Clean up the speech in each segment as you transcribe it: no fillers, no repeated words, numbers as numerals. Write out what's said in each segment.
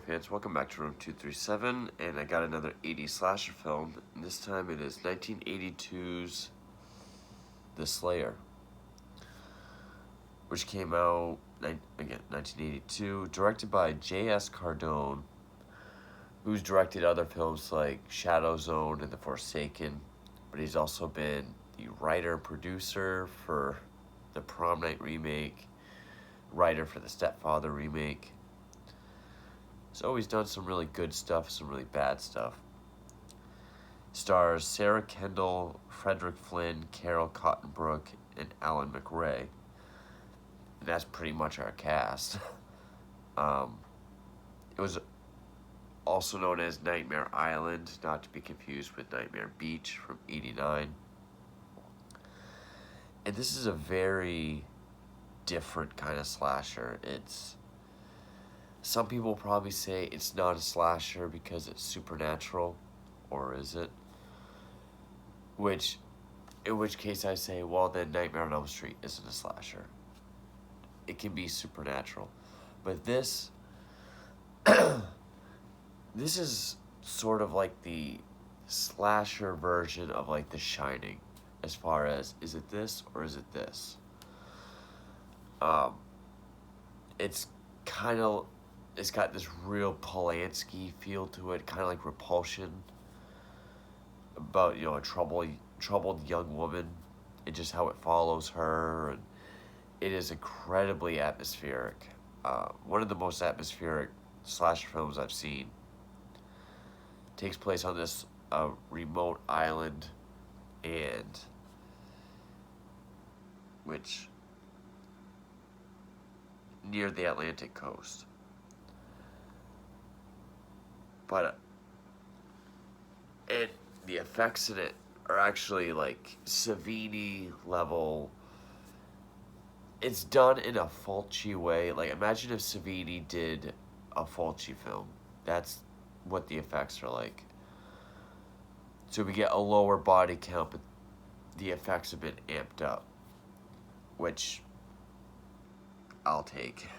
fans, welcome back to Room 237, and I got another 80s slasher film, and this time it is 1982's The Slayer, which came out, again, 1982, directed by J.S. Cardone, who's directed other films like Shadow Zone and The Forsaken, but he's also been the writer and producer for the Prom Night remake, writer for the Stepfather remake. So he's done some really good stuff, some really bad stuff. Stars Sarah Kendall, Frederick Flynn, Carole Kottenbrooke, and Alan McRae. And that's pretty much our cast. It was also known as Nightmare Island, not to be confused with Nightmare Beach from '89. And this is a very different kind of slasher. Some people probably say it's not a slasher because it's supernatural, or is it? In which case I say, well, then Nightmare on Elm Street isn't a slasher. It can be supernatural. But this is sort of like the slasher version of like The Shining, as far as, is it this or is it this? It's got this real Polanski feel to it, kind of like Repulsion, about, a troubled young woman, and just how it follows her, and it is incredibly atmospheric. One of the most atmospheric slasher films I've seen. Takes place on this remote island, which near the Atlantic coast. But the effects in it are actually like Savini level. It's done in a Fulci way. Like, imagine if Savini did a Fulci film. That's what the effects are like. So we get a lower body count, but the effects have been amped up, which I'll take.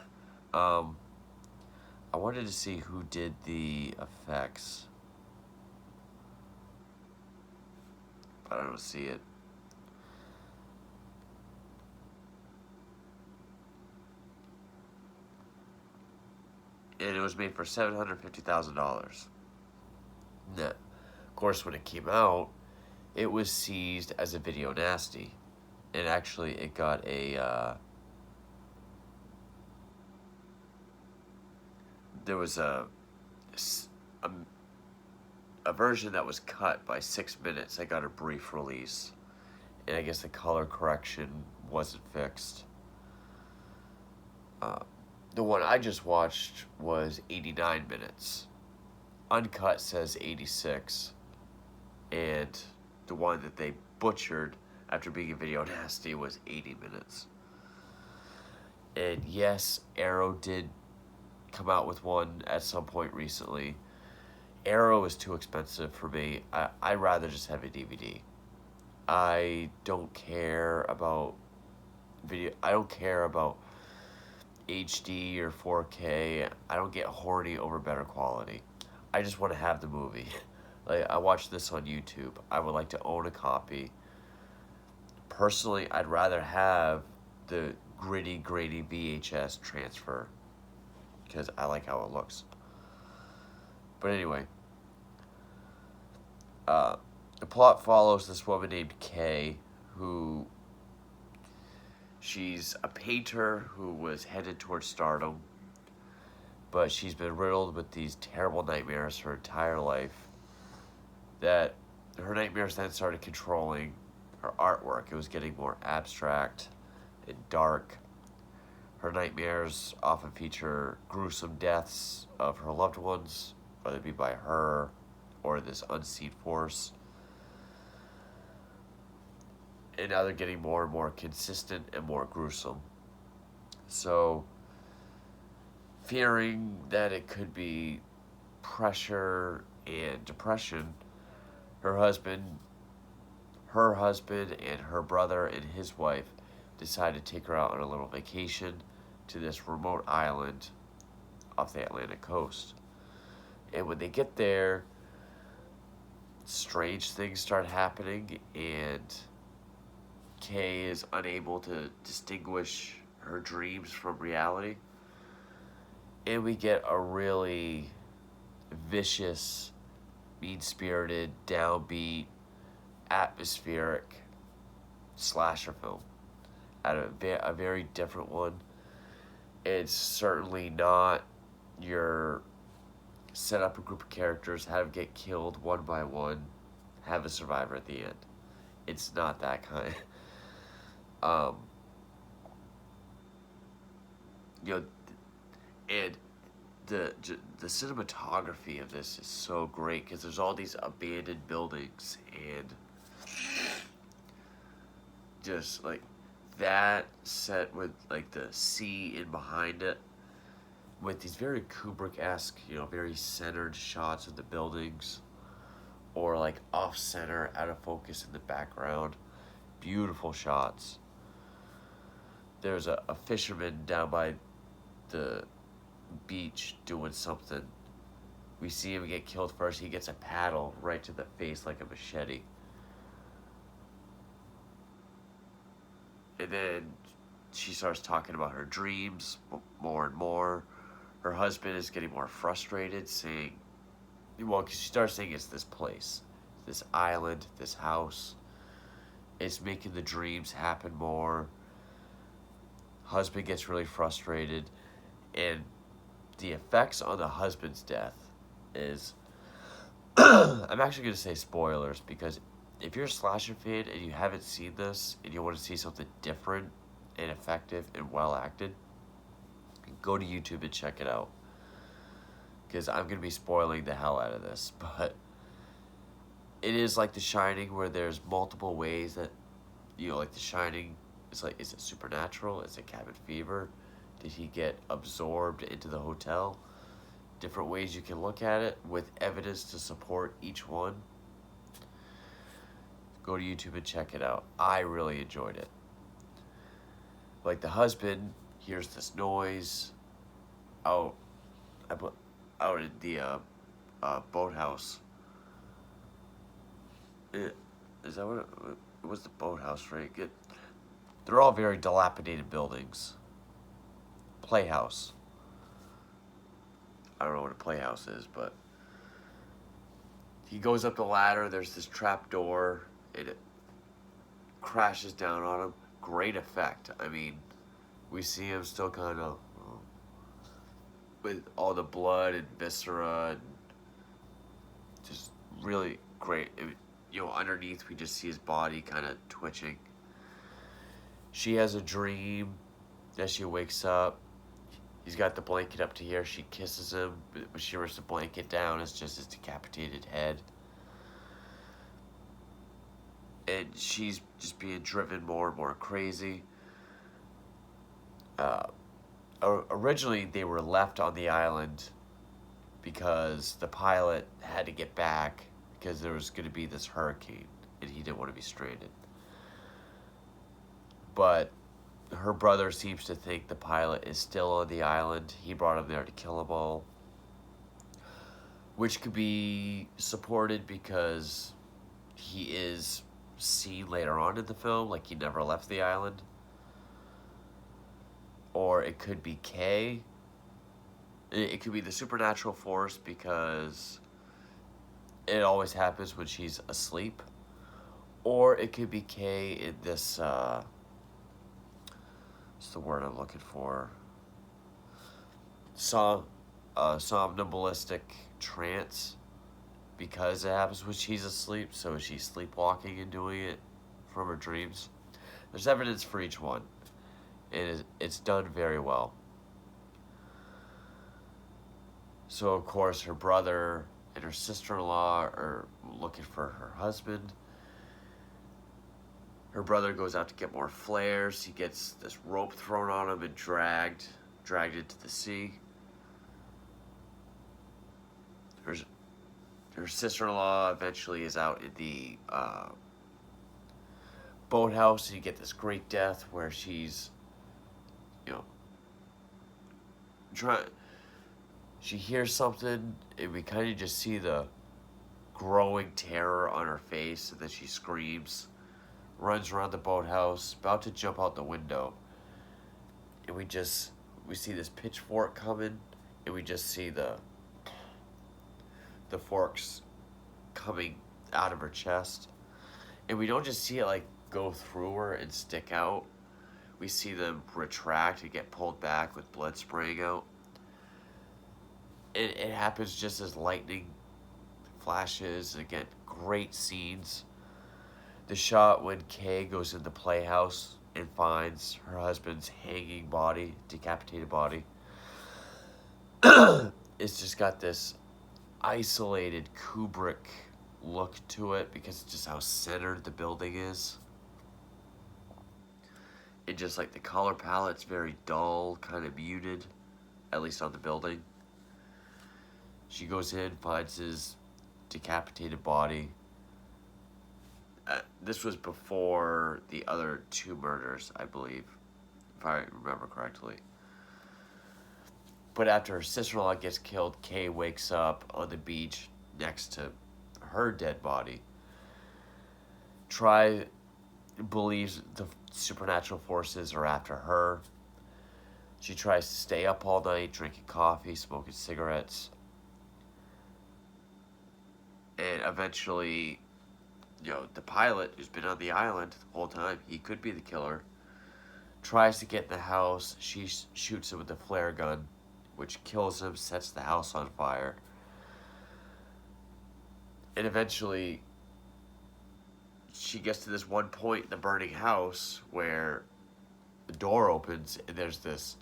I wanted to see who did the effects, but I don't see it. And it was made for $750,000. Now, of course, when it came out, it was seized as a video nasty, and actually it got there was a version that was cut by 6 minutes. I got a brief release, and I guess the color correction wasn't fixed. The one I just watched was 89 minutes. Uncut says 86, and the one that they butchered after being a video nasty was 80 minutes. And yes, Arrow did come out with one at some point recently. Arrow is too expensive for me. I'd rather just have a DVD. I don't care about video. I don't care about HD or 4K. I don't get horny over better quality. I just want to have the movie. Like, I watched this on YouTube. I would like to own a copy. Personally, I'd rather have the gritty VHS transfer, because I like how it looks. But anyway, the plot follows this woman named Kay, she's a painter who was headed towards stardom, but she's been riddled with these terrible nightmares her entire life. That her nightmares then started controlling her artwork. It was getting more abstract and dark. Her nightmares often feature gruesome deaths of her loved ones, whether it be by her or this unseen force. And now they're getting more and more consistent and more gruesome. So, fearing that it could be pressure and depression, her husband and her brother and his wife decided to take her out on a little vacation to this remote island off the Atlantic coast. And when they get there, strange things start happening, and Kay is unable to distinguish her dreams from reality. And we get a really vicious, mean-spirited, downbeat, atmospheric slasher film. A very different one. It's certainly not your set up a group of characters, have them get killed one by one, have a survivor at the end. It's not that kind. Um, you know, and the cinematography of this is so great because there's all these abandoned buildings and just like that set with like the sea in behind it with these very Kubrick-esque, very centered shots of the buildings or like off-center, out of focus in the background. Beautiful shots. There's a fisherman down by the beach doing something. We see him get killed first. He gets a paddle right to the face like a machete. And then she starts talking about her dreams more and more. Her husband is getting more frustrated, saying, well, because she starts saying it's this place, this island, this house. It's making the dreams happen more. Husband gets really frustrated. And the effects on the husband's death is... I'm actually going to say spoilers, because if you're a slasher fan and you haven't seen this and you want to see something different and effective and well acted, go to YouTube and check it out. Because I'm going to be spoiling the hell out of this. But it is like The Shining, where there's multiple ways that, like The Shining, it's like, is it supernatural? Is it cabin fever? Did he get absorbed into the hotel? Different ways you can look at it with evidence to support each one. Go to YouTube and check it out. I really enjoyed it. Like the husband hears this noise out in the boathouse. Is that what it was? The boathouse, right? They're all very dilapidated buildings. Playhouse. I don't know what a playhouse is, but he goes up the ladder. There's this trap door, and it crashes down on him. Great effect. I mean, we see him still kind of with all the blood and viscera, and just really great. Underneath we just see his body kind of twitching. She has a dream that she wakes up. He's got the blanket up to here. She kisses him. When she rips the blanket down, it's just his decapitated head. And she's just being driven more and more crazy. Originally, they were left on the island because the pilot had to get back because there was going to be this hurricane, and he didn't want to be stranded. But her brother seems to think the pilot is still on the island. He brought him there to kill them all. Which could be supported because he is seen later on in the film, like he never left the island. Or it could be Kay. It could be the supernatural force because it always happens when she's asleep. Or it could be Kay in this... what's the word I'm looking for? Somnambulistic trance, because it happens when she's asleep. So is she sleepwalking and doing it from her dreams? There's evidence for each one. It's done very well. So of course her brother and her sister-in-law are looking for her husband. Her brother goes out to get more flares. He gets this rope thrown on him and dragged into the sea. Her sister-in-law eventually is out in the boathouse, and you get this great death where she's, She hears something, and we kind of just see the growing terror on her face, and then she screams, runs around the boathouse, about to jump out the window, and we see this pitchfork coming, and we just see the forks coming out of her chest, and we don't just see it like go through her and stick out. We see them retract and get pulled back with blood spraying out. It happens just as lightning flashes. Again, great scenes. The shot when Kay goes in the playhouse and finds her husband's hanging body, decapitated body. It's just got this isolated Kubrick look to it because it's just how centered the building is. And just like the color palette's very dull, kind of muted, at least on the building. She goes in, finds his decapitated body. This was before the other two murders, I believe, if I remember correctly. But after her sister-in-law gets killed, Kay wakes up on the beach next to her dead body. Believes the supernatural forces are after her. She tries to stay up all night, drinking coffee, smoking cigarettes. And eventually, the pilot, who's been on the island the whole time, he could be the killer, tries to get in the house. She shoots him with a flare gun, which kills him, sets the house on fire. And eventually, she gets to this one point in the burning house where the door opens and there's this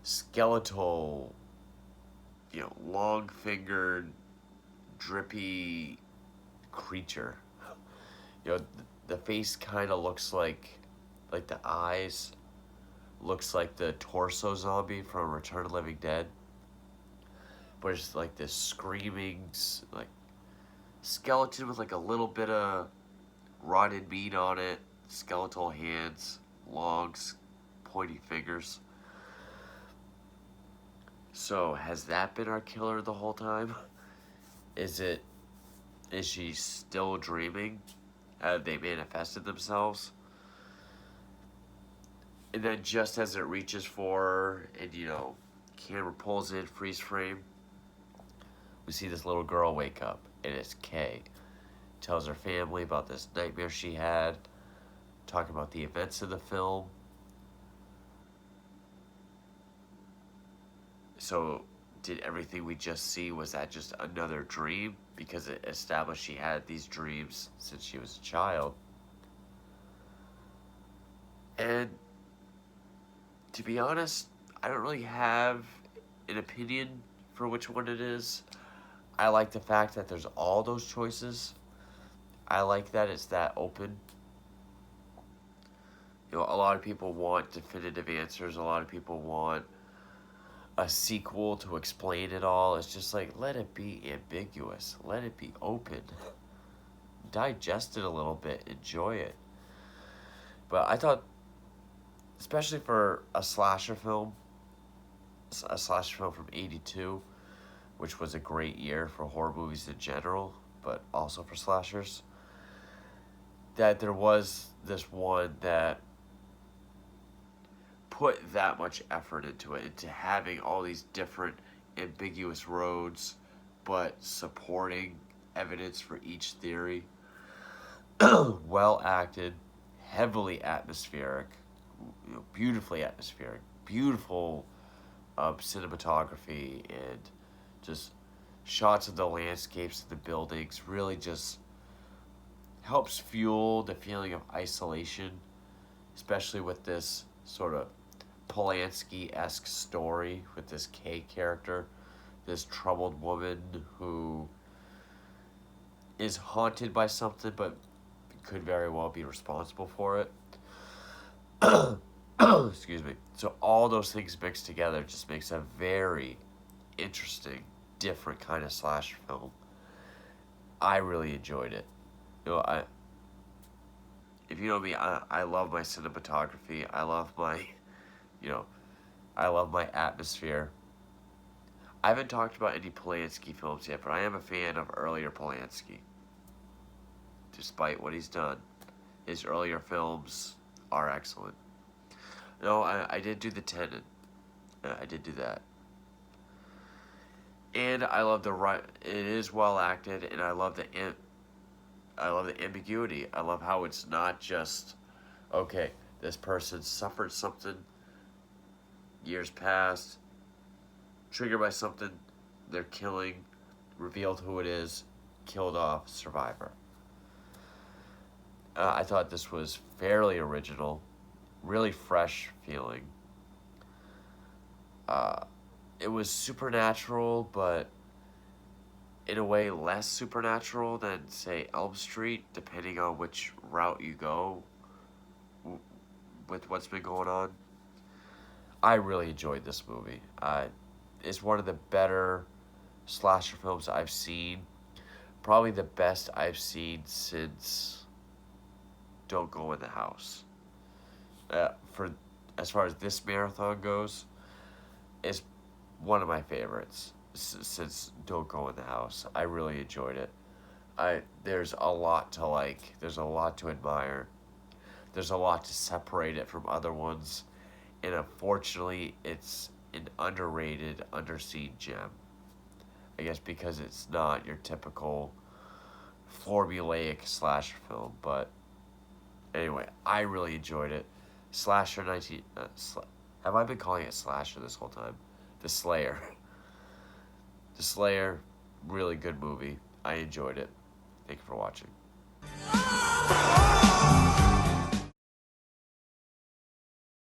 skeletal, long-fingered, drippy creature. The face kind of looks like the eyes looks like the torso zombie from Return of the Living Dead, but it's like this screaming like skeleton with like a little bit of rotted meat on it, skeletal hands, long pointy fingers. So has that been our killer the whole time? Is she still dreaming? Have they manifested themselves? And then just as it reaches for her and, camera pulls in, freeze frame, we see this little girl wake up, and it's Kay. Tells her family about this nightmare she had, talking about the events of the film. So, did everything we just see, was that just another dream? Because it established she had these dreams since she was a child. And to be honest, I don't really have an opinion for which one it is. I like the fact that there's all those choices. I like that it's that open. A lot of people want definitive answers. A lot of people want a sequel to explain it all. It's just like, let it be ambiguous. Let it be open. Digest it a little bit. Enjoy it. But I thought, especially for a slasher film from '82, which was a great year for horror movies in general, but also for slashers, that there was this one that put that much effort into it, into having all these different ambiguous roads, but supporting evidence for each theory. Well acted, heavily atmospheric, beautifully atmospheric, beautiful cinematography, and just shots of the landscapes of the buildings. Really just helps fuel the feeling of isolation, especially with this sort of Polanski-esque story with this Kay character, this troubled woman who is haunted by something but could very well be responsible for it. Excuse me. So all those things mixed together just makes a very interesting, different kind of slasher film. I really enjoyed it. If you know me, I love my cinematography. I love my atmosphere. I haven't talked about any Polanski films yet, but I am a fan of earlier Polanski. Despite what he's done, his earlier films are excellent. No, I did do The Tenant. I did do that. And I love it is well acted, and I love the ambiguity. I love how it's not just, okay, this person suffered something years past, triggered by something, they're killing, revealed who it is, killed off, survivor. I thought this was fairly original, really fresh feeling. It was supernatural, but in a way less supernatural than, say, Elm Street, depending on which route you go with what's been going on. I really enjoyed this movie. It's one of the better slasher films I've seen. Probably the best I've seen since Don't Go in the House. As far as this marathon goes, it's one of my favorites since Don't Go in the House. I really enjoyed it. There's a lot to like. There's a lot to admire. There's a lot to separate it from other ones. And unfortunately, it's an underrated, underseen gem. I guess because it's not your typical formulaic slasher film. But anyway, I really enjoyed it. Slasher 19... have I been calling it Slasher this whole time? The Slayer. The Slayer, really good movie. I enjoyed it. Thank you for watching.